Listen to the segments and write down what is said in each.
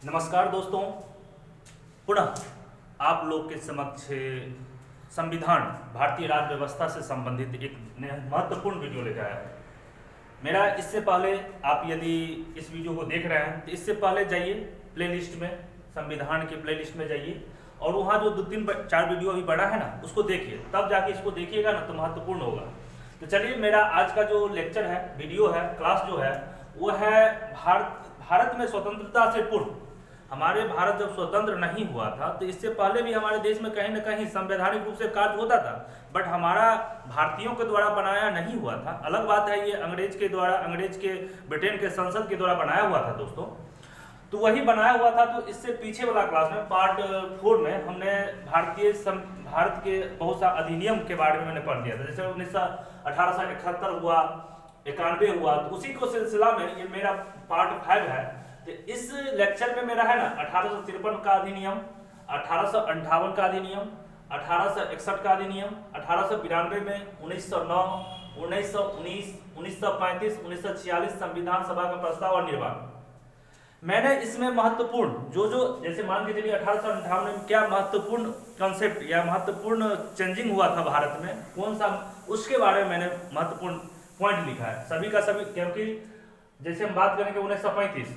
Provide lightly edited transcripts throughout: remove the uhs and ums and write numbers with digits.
नमस्कार दोस्तों, पुनः आप लोग के समक्ष संविधान भारतीय राज्य व्यवस्था से संबंधित एक महत्वपूर्ण वीडियो लेकर आया है। मेरा इससे पहले आप यदि इस वीडियो को देख रहे हैं तो इससे पहले जाइए प्लेलिस्ट में, संविधान के प्लेलिस्ट में जाइए और वहाँ जो 2-3-4 वीडियो अभी बड़ा है ना उसको देखिए, तब जाके इसको देखिएगा ना तो महत्वपूर्ण होगा। तो चलिए, मेरा आज का जो लेक्चर है, वीडियो है, क्लास जो है वो है भारत में स्वतंत्रता से पूर्व। हमारे भारत जब स्वतंत्र नहीं हुआ था तो इससे पहले भी हमारे देश में कहीं न कहीं संवैधानिक रूप से कार्य होता था, बट हमारा भारतीयों के द्वारा बनाया नहीं हुआ था। अलग बात है, ये अंग्रेज के ब्रिटेन के संसद के द्वारा बनाया हुआ था दोस्तों। तो वही बनाया हुआ था। तो इससे पीछे वाला क्लास में पार्ट 4 में हमने भारत के बहुत सा अधिनियम के बारे में मैंने पढ़ दिया था। जैसे 1871 हुआ, 91 हुआ, तो उसी को सिलसिला में ये मेरा पार्ट 5 है। तो इस लेक्चर में मेरा है ना 1853 का अधिनियम, 1858 का अधिनियम, 1861 का अधिनियम, 1892 में, 1909, 1919, 1935, 1946 संविधान सभा का प्रस्ताव और निर्माण। मैंने इसमें महत्वपूर्ण जो जैसे मान के चलिए 1858 में क्या महत्वपूर्ण कॉन्सेप्ट या महत्वपूर्ण चेंजिंग हुआ था भारत में, कौन सा, उसके बारे में मैंने महत्वपूर्ण पॉइंट लिखा है सभी का सभी। क्योंकि जैसे हम बात करेंगे 1935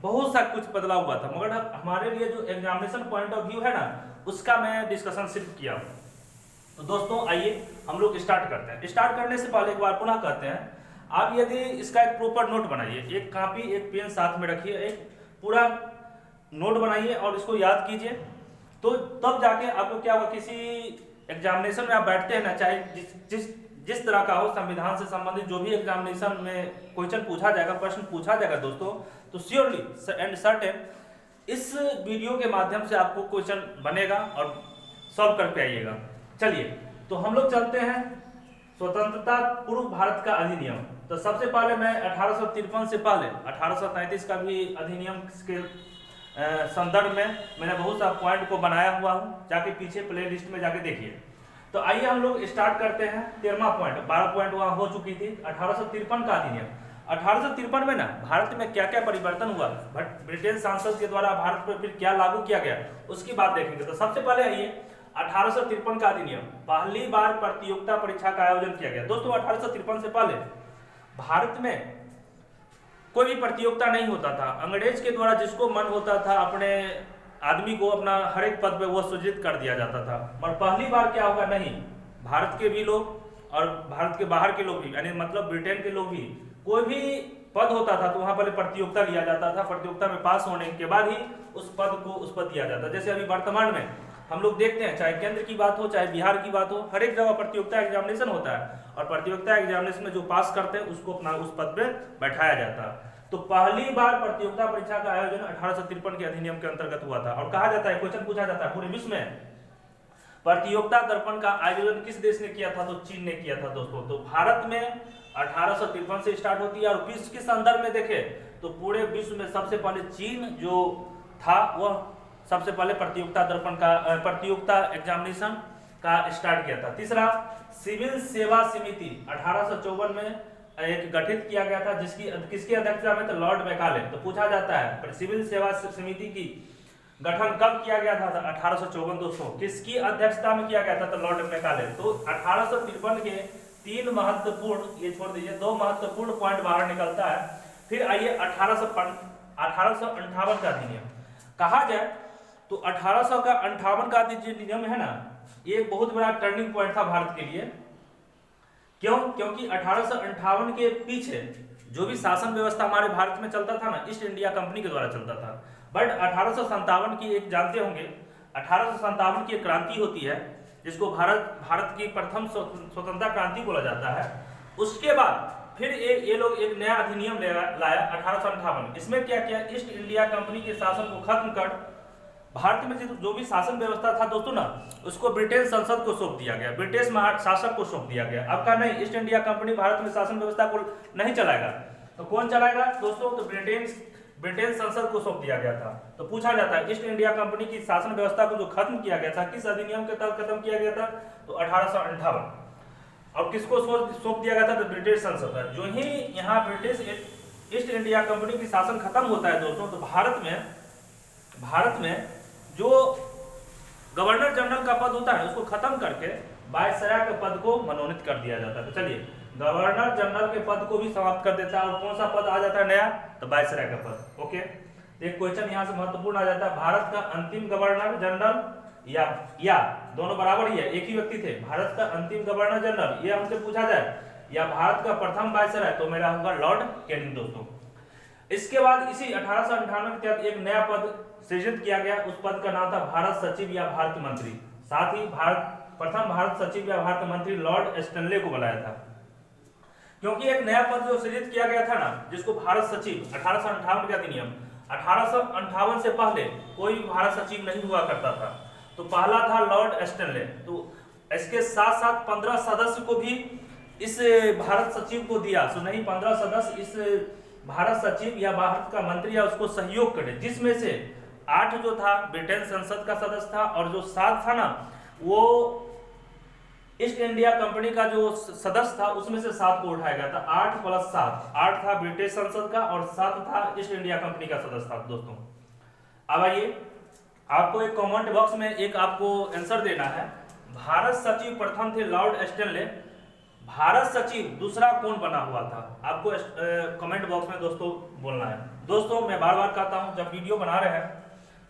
बहुत सा कुछ बदलाव हुआ था, मगर हमारे लिए जो एग्जामिनेशन पॉइंट ऑफ व्यू है ना उसका मैं डिस्कशन सिर्फ किया हूँ। तो दोस्तों आइए हम लोग स्टार्ट करते हैं। स्टार्ट करने से पहले एक बार पुनः कहते हैं, आप यदि इसका एक प्रॉपर नोट बनाइए, एक कॉपी एक पेन साथ में रखिए, एक पूरा नोट बनाइए और इसको याद कीजिए। तो तब जाके आपको क्या होगा, किसी एग्जामिनेशन में आप बैठते हैं ना, चाहे जिस तरह का हो, संविधान से संबंधित जो भी एग्जामिनेशन में क्वेश्चन पूछा जाएगा, प्रश्न पूछा जाएगा दोस्तों, तो श्योरली एंड सर्टेन इस वीडियो के माध्यम से आपको क्वेश्चन बनेगा और सॉल्व करके आइएगा। चलिए, तो हम लोग चलते हैं स्वतंत्रता पूर्व भारत का अधिनियम। तो सबसे पहले मैं 1853 से पहले 1833 का भी अधिनियम के संदर्भ में मैंने बहुत सा पॉइंट को बनाया हुआ हूँ, जाके पीछे प्ले लिस्ट में जाके देखिए। तो आइए हम लोग स्टार्ट करते हैं 13वां पॉइंट। 12 पॉइंट वहाँ हो चुकी थी। 1853 का अधिनियम। 1853 में ना भारत में क्या क्या परिवर्तन हुआ, बट ब्रिटेन सांसद के द्वारा भारत पर फिर क्या लागू किया गया उसकी बात देखेंगे। तो सबसे पहले आइए 1853 का अधिनियम, पहली बार प्रतियोगिता परीक्षा का आयोजन किया गया। दोस्तों 1853 से पहले भारत में कोई भी प्रतियोगिता नहीं होता था। अंग्रेज के द्वारा जिसको मन होता था अपने आदमी को अपना हर एक पद पे वो सृजित कर दिया जाता था। और पहली बार क्या होगा, नहीं, भारत के भी लोग और भारत के बाहर के लोग भी, यानी मतलब ब्रिटेन के लोग भी, कोई भी पद होता था तो वहां पहले प्रतियोगिता लिया जाता था। प्रतियोगिता में पास होने के बाद ही उस पद को उस पर दिया जाता। जैसे अभी वर्तमान में हम लोग देखते हैं, चाहे केंद्र की बात हो चाहे बिहार की बात हो, हर एक जगह प्रतियोगिता एग्जामिनेशन होता है और प्रतियोगिता एग्जामिनेशन में जो पास करते हैं उसको अपना उस पद पे बैठाया जाता है। तो पहली बार प्रतियोगिता परीक्षा का आयोजन 1853 के अधिनियम के अंतर्गत हुआ था। और कहा जाता है, क्वेश्चन पूछा जाता है, पूरे विश्व में प्रतियोगिता दर्पण का आयोजन किस देश ने किया था, तो चीन ने किया था दोस्तों। तो भारत में 1853 से स्टार्ट होती है और विश्व के संदर्भ में देखें तो पूरे विश्व में सबसे पहले चीन जो था वह सबसे पहले प्रतियोगिता एग्जामिनेशन का स्टार्ट किया था। तीसरा, सिविल सेवा समिति 1854 में एक गठित किया गया था, किसकी अध्यक्षता में, तो लॉर्ड मैकाले। तो पूछा जाता है सिविल सेवा समिति की गठन कब किया गया था, 1854 दोस्तों। किसकी अध्यक्षता में किया गया था, तो लॉर्ड मैकाले। तो 1853 के 3 महत्वपूर्ण, ये छोड़ दीजिए, 2 महत्वपूर्ण पॉइंट बाहर निकलता है। फिर आइए 1858 का अधिनियम। कहा जाए तो 1858 का अधिनियम है ना, ये एक बहुत बड़ा टर्निंग पॉइंट था भारत के लिए। क्यों? क्योंकि 1858 के पीछे जो भी शासन व्यवस्था हमारे भारत में चलता था ना, ईस्ट इंडिया कंपनी के द्वारा चलता था। बट 1857 की एक जानते होंगे, 1857 की एक क्रांति होती है जिसको भारत की प्रथम स्वतंत्रता क्रांति बोला जाता है। उसके बाद फिर ये लोग एक नया अधिनियम लाया 1858। इसमें क्या किया, ईस्ट इंडिया कंपनी के शासन को खत्म कर भारत में जो भी शासन व्यवस्था था दोस्तों ना, उसको ब्रिटेन संसद को सौंप दिया गया, ब्रिटिश शासक को सौंप दिया गया। अब का नहीं, ईस्ट इंडिया कंपनी भारत में शासन व्यवस्था को नहीं चलाएगा, तो कौन चलाएगा दोस्तों, तो ब्रिटेन संसद को सौंप दिया गया था। तो पूछा जाता है ईस्ट इंडिया कंपनी की शासन व्यवस्था को जो खत्म किया गया था, किस अधिनियम के तहत खत्म किया गया था, तो 1858। और किसको सौंप दिया गया था, तो ब्रिटिश संसद। जो ही यहाँ ब्रिटिश ईस्ट इंडिया कंपनी की शासन खत्म होता है दोस्तों, तो भारत में भारत में जो गवर्नर जनरल का पद होता है उसको खत्म करके वायसराय के पद को मनोनीत कर दिया जाता है। तो चलिए गवर्नर जनरल के पद को भी समाप्त कर देता है और कौन सा पद आ जाता है नया, तो वायसराय का पद। ओके, एक क्वेश्चन यहाँ से महत्वपूर्ण आ जाता है, भारत का अंतिम गवर्नर जनरल या दोनों बराबर ही है, एक ही व्यक्ति थे, भारत का अंतिम गवर्नर जनरल ये हमसे पूछा जाए या भारत का प्रथम वायसराय, तो मेरा होगा लॉर्ड कैनिंग दोस्तों। इसके बाद इसी 1898 के तहत एक नया पद सृजित किया गया, उस पद का नाम था भारत सचिव या भारत मंत्री। साथ ही प्रथम भारत सचिव या भारत मंत्री लॉर्ड स्टैनले को बनाया था, क्योंकि एक नया पद जो सृजित किया गया था ना, जिसको भारत सचिव 1858 का अधिनियम, 1858 से पहले कोई भी भारत सचिव नहीं हुआ करता था, तो पहला था लॉर्ड स्टैनले। तो इसके साथ साथ 15 सदस्य को भी इस भारत सचिव को दिया, सो नहीं 15 सदस्य इस भारत सचिव या भारत का मंत्री या उसको सहयोग करे, जिसमें से 8 जो था ब्रिटेन संसद का सदस्य था और जो 7 था ना वो ईस्ट इंडिया कंपनी का जो सदस्य था उसमें से 7 को उठाया गया था। 8 + 7, 8 था ब्रिटिश संसद का और 7 था ईस्ट इंडिया कंपनी का सदस्य था दोस्तों। अब आइए आपको एक कमेंट बॉक्स में एक आपको आंसर देना है, भारत सचिव प्रथम थे लॉर्ड स्टैनले, भारत सचिव दूसरा कौन बना हुआ था, आपको कमेंट बॉक्स में दोस्तों बोलना है। दोस्तों मैं बार बार कहता हूं जब वीडियो बना रहे हैं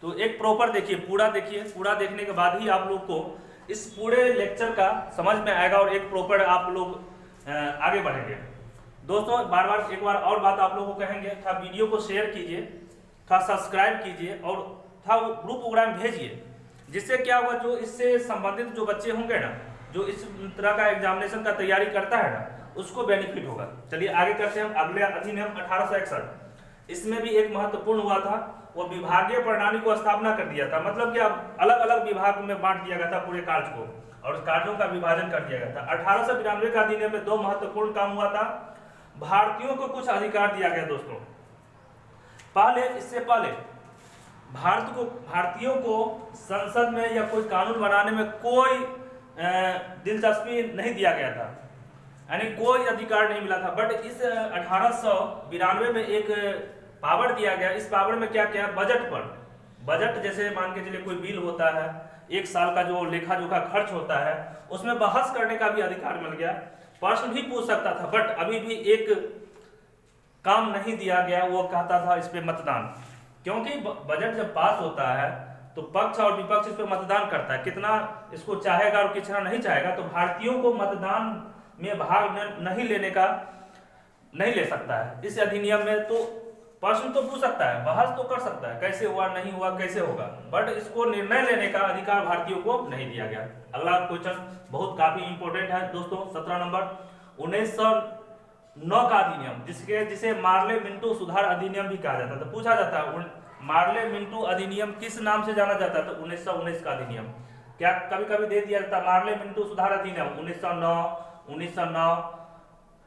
तो एक प्रॉपर देखिए, पूरा देखिए, पूरा देखने के बाद ही आप लोग को इस पूरे लेक्चर का समझ में आएगा और एक प्रॉपर आप लोग आगे बढ़ेंगे। दोस्तों बार बार एक बार और बात आप लोगों को कहेंगे, था वीडियो को शेयर कीजिए, था सब्सक्राइब कीजिए और था ग्रुप प्रोग्राम भेजिए, जिससे क्या होगा जो इससे संबंधित जो बच्चे होंगे ना, जो इस तरह का एग्जामिनेशन का तैयारी करता है ना, उसको बेनिफिट होगा। चलिए आगे करते हैं। अगले अधिनियम 1861, इसमें भी एक महत्वपूर्ण हुआ था, वो विभागीय प्रणाली को स्थापना कर दिया था, मतलब कि अब अलग अलग विभाग में बांट दिया गया था पूरे कार्य को और कार्यों का विभाजन कर दिया गया था। 1892 का अधिनियम में 2 महत्वपूर्ण काम हुआ था, भारतीयों को कुछ अधिकार दिया गया दोस्तों। इससे पहले भारतीयों को संसद में या कोई कानून बनाने में कोई दिलचस्पी नहीं दिया गया था, यानी कोई अधिकार नहीं मिला था। बट इस 1892 में एक पावर दिया गया। इस पावर में क्या क्या, बजट जैसे मान के चलिए कोई बिल होता है, एक साल का जो लेखा जोखा खर्च होता है, उसमें बहस करने का भी अधिकार मिल गया, प्रश्न भी पूछ सकता था। बट अभी भी एक काम नहीं दिया गया, वो कहता था इस पे मतदान, क्योंकि बजट जब पास होता है तो पक्ष और विपक्ष इस पे मतदान करता है, कितना इसको चाहेगा और कितना नहीं चाहेगा। तो भारतीयों को मतदान में भाग नहीं ले सकता है इस अधिनियम में। तो प्रश्न तो पूछ सकता है, बहस तो कर सकता है, कैसे हुआ, नहीं हुआ, कैसे होगा, बट इसको निर्णय लेने का अधिकार भारतीयों को नहीं दिया गया। अगला क्वेश्चन बहुत काफी इंपॉर्टेंट है दोस्तों, 17 नंबर, 1909 का अधिनियम, जिसे मार्ले मिंटो सुधार अधिनियम भी कहा जाता है। तो पूछा जाता है मार्ले मिंटो अधिनियम किस नाम से जाना जाता है, तो 1919 का अधिनियम। क्या कभी कभी दे दिया जाता मार्ले मिंटो सुधार अधिनियम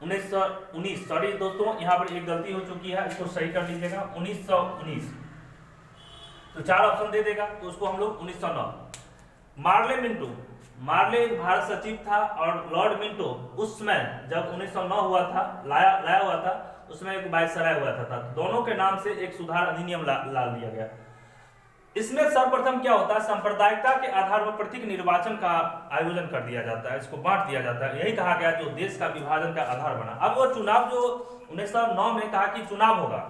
1919, सॉरी दोस्तों यहाँ पर एक गलती हो चुकी है, इसको सही कर लीजिएगा, 1919। तो 4 ऑप्शन दे देगा, तो उसको हम लोग 1909। मार्ले एक भारत सचिव था और लॉर्ड मिंटो उस समय जब 1909 हुआ था, लाया हुआ था, उसमें एक वायसराय हुआ था, दोनों के नाम से एक सुधार अधिनियम ला दिया गया। इसमें सर्वप्रथम क्या होता है, सांप्रदायिकता के आधार पर प्रत्येक निर्वाचन का आयोजन कर दिया जाता है, इसको बांट दिया जाता है, यही कहा गया जो देश का विभाजन का आधार बना। अब वो चुनाव जो 1909 में कहा कि चुनाव होगा,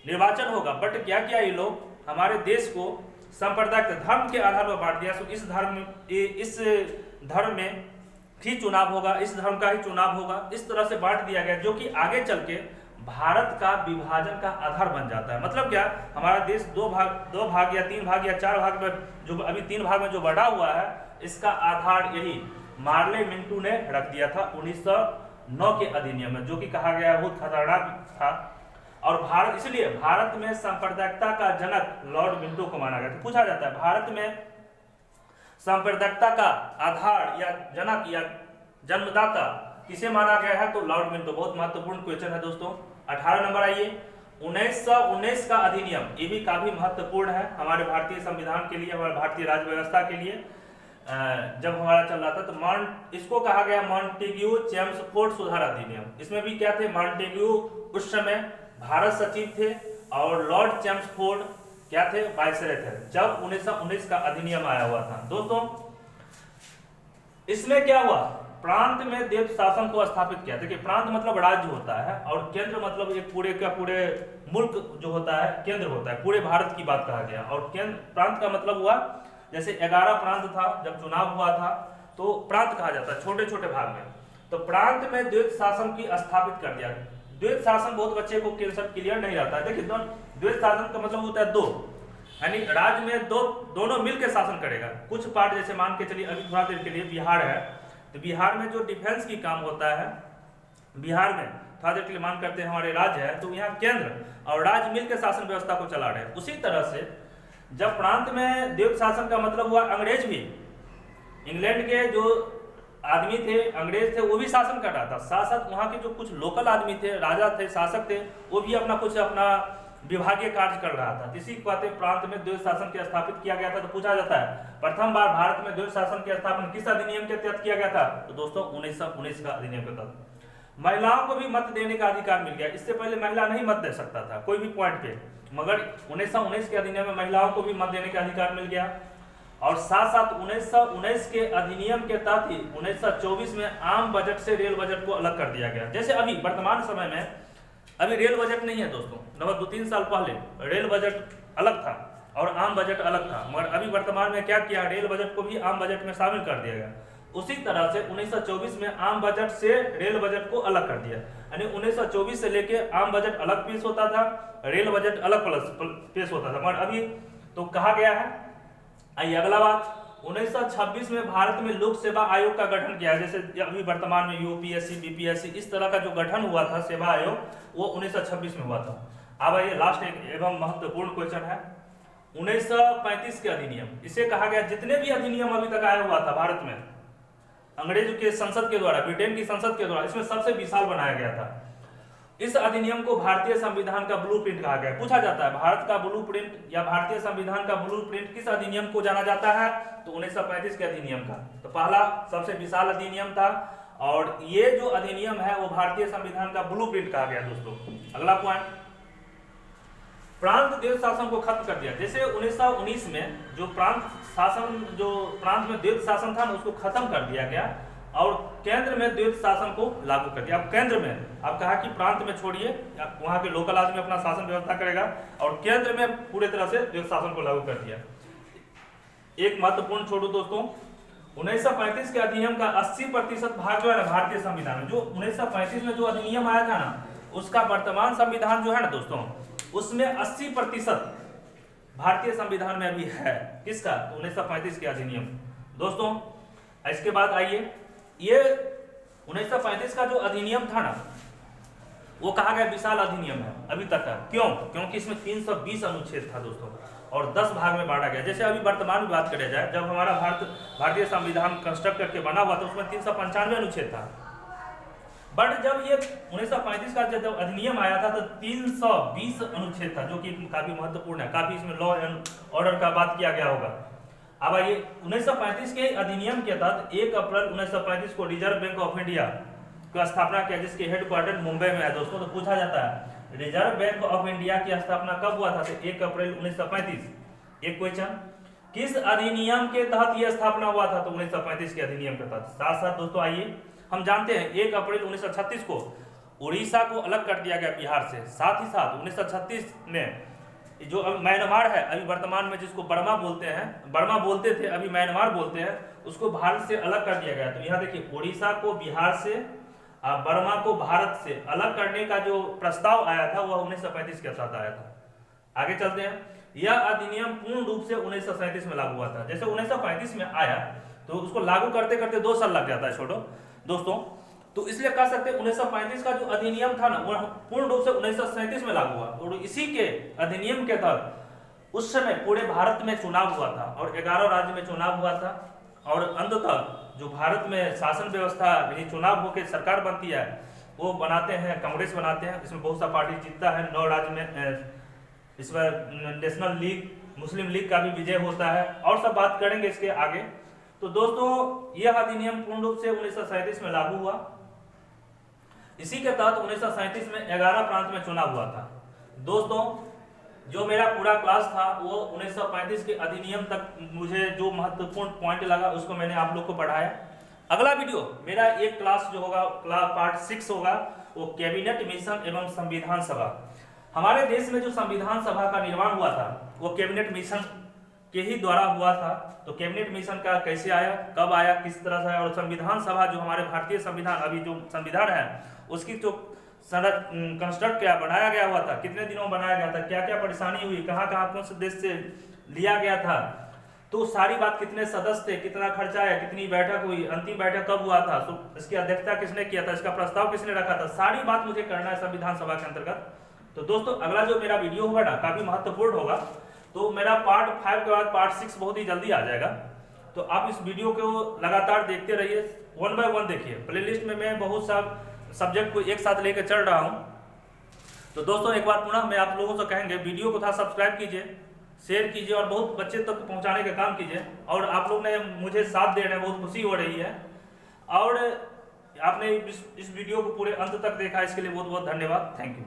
निर्वाचन होगा, बट क्या किया ये लोग, हमारे देश को सांप्रदायिक धर्म के आधार पर बांट दिया। इस धर्म में ही चुनाव होगा, इस धर्म का ही चुनाव होगा, इस तरह से बांट दिया गया, जो कि आगे चल के भारत का विभाजन का आधार बन जाता है। मतलब क्या, हमारा देश 2 भाग या 3 भाग या 4 भाग में, जो अभी 3 भाग में जो बढ़ा हुआ है, इसका आधार यही मार्ले मिंटो ने रख दिया था 1909 के अधिनियम में, जो कि कहा गया बहुत खतरनाक था। और इसलिए भारत में सांप्रदायिकता का जनक लॉर्ड मिंटो को माना गया। तो पूछा जाता है भारत में सांप्रदायिकता का आधार या जनक या जन्मदाता किसे माना गया है, तो लॉर्ड मिंटो। बहुत महत्वपूर्ण क्वेश्चन है दोस्तों। 18 नंबर आइए, 1919 का अधिनियम, ये भी काफी महत्वपूर्ण है हमारे भारतीय संविधान के लिए, हमारे भारतीय राज्य व्यवस्था के लिए। जब हमारा चल रहा था तो इसको कहा गया मॉन्टेग्यू चेम्सफोर्ड सुधार अधिनियम। इसमें भी क्या थे, मॉन्टेग्यू उस समय भारत सचिव थे और लॉर्ड चेम्सफोर्ड क्या थे, वायसराय थे, जब 1919 का अधिनियम आया हुआ था। दोस्तों इसमें क्या हुआ, प्रांत में देव शासन को स्थापित किया। देखिए प्रांत मतलब राज्य होता है और केंद्र मतलब एक पूरे का पूरे मुल्क जो होता है केंद्र होता है, पूरे भारत की बात कहा गया। और केंद्र प्रांत का मतलब हुआ जैसे 11 प्रांत था, जब चुनाव हुआ था तो प्रांत कहा जाता है छोटे छोटे भाग में। तो प्रांत में द्वैत शासन की स्थापित कर दिया। द्वैत शासन बहुत बच्चे को क्लियर नहीं रहता है। देखिए द्वैत शासन का मतलब होता है दो, यानी राज्य में दोनों मिलकर शासन करेगा। कुछ पार्ट जैसे मान के चलिए अभी थोड़ा देर के लिए बिहार है, तो बिहार में जो डिफेंस की काम होता है, बिहार में थोड़ा देर के लिए मान करते हैं हमारे राज्य है, तो यहाँ केंद्र और राज्य मिलकर शासन व्यवस्था को चला रहे हैं। उसी तरह से जब प्रांत में द्वैत शासन का मतलब हुआ अंग्रेज भी, इंग्लैंड के जो आदमी थे अंग्रेज थे वो भी शासन कर रहा था, साथ साथ वहाँ के जो कुछ लोकल आदमी थे, राजा थे, शासक थे, वो भी अपना विभागीय कार्य कर रहा था। इसी बातें प्रांत में द्वैत शासन के स्थापित किया गया था। तो पूछा जाता है प्रथम बार भारत में द्वैत शासन की स्थापना किस अधिनियम के तहत किया गया था, तो दोस्तों 1919 का अधिनियम के तहत। महिलाओं को भी मत देने का अधिकार मिल गया। इससे पहले महिला नहीं मत दे सकता था कोई भी पॉइंट पे, मगर 1919 के अधिनियम में महिलाओं को भी मत देने का अधिकार मिल गया। और साथ साथ 1919 के अधिनियम के तहत ही 1924 में आम बजट से रेल बजट को अलग कर दिया गया। जैसे अभी वर्तमान समय में अभी रेल बजट नहीं है दोस्तों, लगभग 2-3 साल पहले रेल बजट अलग था और आम बजट अलग था, मगर अभी वर्तमान में क्या किया, रेल बजट को भी आम बजट में शामिल कर दिया गया। उसी तरह से 1924 में आम बजट से रेल बजट को अलग कर दिया, यानी 1924 से लेके आम बजट अलग पेश होता था, रेल बजट अलग पेश होता था। मगर अभी तो कहा गया है, आइए अगला बात, 1926 में भारत में लोक सेवा आयोग का गठन किया है। जैसे अभी वर्तमान में यूपीएससी, बीपीएससी इस तरह का जो गठन हुआ था सेवा आयोग, वो 1926 में हुआ था। अब आइए लास्ट एक एवं महत्वपूर्ण क्वेश्चन है 1935 के अधिनियम। इसे कहा गया जितने भी अधिनियम अभी तक आया हुआ था भारत में अंग्रेज के संसद के द्वारा, ब्रिटेन की संसद के द्वारा, इसमें सबसे विशाल बनाया गया था। इस अधिनियम को भारतीय संविधान का ब्लूप्रिंट कहा गया। पूछा जाता है भारत का ब्लूप्रिंट या भारतीय संविधान का ब्लूप्रिंट किस अधिनियम को जाना जाता है, तो 1935 के अधिनियम का। तो पहला सबसे विशाल अधिनियम था और ये जो अधिनियम है वो भारतीय संविधान का ब्लूप्रिंट कहा गया। दोस्तों अगला पॉइंट, प्रांत द्वैत शासन को खत्म कर दिया। जैसे 1919 में जो प्रांत में द्वैत शासन था उसको खत्म कर दिया गया और केंद्र में द्वैत शासन को लागू कर दिया। अब केंद्र में अब कहा कि प्रांत में छोड़िए, वहां के लोकल आदमी अपना शासन व्यवस्था करेगा और केंद्र में पूरे तरह से द्वैत शासन को लागू कर दिया। एक महत्वपूर्ण छोड़ू दोस्तों, 1935 के अधिनियम का 80% भाग जो है ना भारतीय संविधान में, जो 1935 में जो अधिनियम आया था ना उसका वर्तमान संविधान जो है ना दोस्तों उसमें 80% भारतीय संविधान में अभी है। किसका, 1935 के अधिनियम। दोस्तों इसके बाद आइए, ये 1935 का जो अधिनियम था ना वो कहा गया विशाल अधिनियम है अभी तक का। क्यों, क्योंकि इसमें 320 अनुच्छेद था दोस्तों और 10 भाग में बांटा गया। जैसे अभी वर्तमान में बात करें जाए, जब हमारा भारतीय संविधान कंस्ट्रक्ट करके बना हुआ था उसमें 395 अनुच्छेद था, बट जब ये 1935 का जब अधिनियम आया था तो 320 अनुच्छेद था, जो कि काफी महत्वपूर्ण है। काफी इसमें लॉ एंड ऑर्डर का बात किया गया होगा। अब आइए 1935 के अधिनियम के तहत 1 अप्रैल 1935 को रिजर्व बैंक ऑफ इंडिया की स्थापना किया, जिसके हेडक्वार्टर मुंबई में है। दोस्तों तो पूछा जाता है रिजर्व बैंक ऑफ इंडिया की स्थापना कब हुआ था, तो 1 अप्रैल 1935। एक क्वेश्चन, किस अधिनियम के तहत यह स्थापना हुआ था, तो 1935 के अधिनियम के तहत। साथ साथ दोस्तों आइए हम जानते हैं 1 अप्रैल 1936 को उड़ीसा को अलग कर दिया गया बिहार से। साथ ही साथ 1936 में जो अभी म्यांमार है, अभी वर्तमान में जिसको बर्मा बोलते थे, अभी म्यांमार बोलते हैं, उसको भारत से अलग कर दिया गया। तो यहाँ देखिए उड़ीसा को बिहार से और बर्मा को भारत से अलग करने का जो प्रस्ताव आया था वह 1935 के साथ आया था। आगे चलते हैं, यह अधिनियम पूर्ण रूप से 1937 में लागू हुआ था। जैसे 1935 में आया तो उसको लागू करते करते 2 साल लग जाता है छोड़ो दोस्तों, तो इसलिए कह सकते हैं 1935 का जो अधिनियम था ना वो पूर्ण रूप से 1937 में लागू हुआ। और इसी के अधिनियम के तहत उस समय पूरे भारत में चुनाव हुआ था और 11 राज्य में चुनाव हुआ था और अंततः जो भारत में शासन व्यवस्था यानी चुनाव होकर सरकार बनती है वो बनाते हैं कांग्रेस बनाते हैं। इसमें बहुत सा पार्टी जीतता है 9 राज्य में। इसमें नेशनल लीग, मुस्लिम लीग का भी विजय होता है और सब बात करेंगे इसके आगे। तो दोस्तों यह अधिनियम पूर्ण रूप से 1937 में लागू हुआ। इसी के तहत 1937 में 11 प्रांत में चुनाव हुआ था। दोस्तों जो मेरा पूरा क्लास था वो 1935 के अधिनियम तक मुझे जो महत्वपूर्ण पॉइंट लगा उसको मैंने आप लोग को पढ़ाया। अगला वीडियो मेरा एक क्लास जो होगा पार्ट 6 होगा, वो कैबिनेट मिशन एवं संविधान सभा। हमारे देश में जो संविधान सभा का निर्माण हुआ था वो कैबिनेट मिशन के ही द्वारा हुआ था। तो कैबिनेट मिशन का कैसे आया, कब आया, किस तरह से आया, और संविधान सभा जो हमारे भारतीय संविधान अभी जो संविधान है उसकी जो कंस्ट्रक्ट क्या बनाया गया हुआ था, कितने दिनों में बनाया गया था, क्या क्या परेशानी हुई, कहाँ कहाँ कौन से देश से लिया गया था, तो सारी बात, कितने सदस्य थे, कितना खर्चा आया, कितनी बैठक हुई, अंतिम बैठक कब हुआ था, तो इसकी अध्यक्षता किसने किया था, इसका प्रस्ताव किसने रखा था, सारी बात मुझे करना है संविधान सभा के अंतर्गत। तो दोस्तों अगला जो मेरा वीडियो होगा ना काफी महत्वपूर्ण होगा। तो मेरा पार्ट 5 के बाद पार्ट 6 बहुत ही जल्दी आ जाएगा। तो आप इस वीडियो को लगातार देखते रहिए, 1 बाय 1 देखिए। प्लेलिस्ट में मैं बहुत सा सब्जेक्ट को एक साथ लेकर चल रहा हूँ। तो दोस्तों एक बार पुनः मैं आप लोगों से कहेंगे वीडियो को था सब्सक्राइब कीजिए, शेयर कीजिए और बहुत बच्चे तक पहुंचाने का काम कीजिए। और आप लोग ने मुझे साथ दे रहे हैं, बहुत खुशी हो रही है। और आपने इस वीडियो को पूरे अंत तक देखा, इसके लिए बहुत बहुत धन्यवाद। Thank you.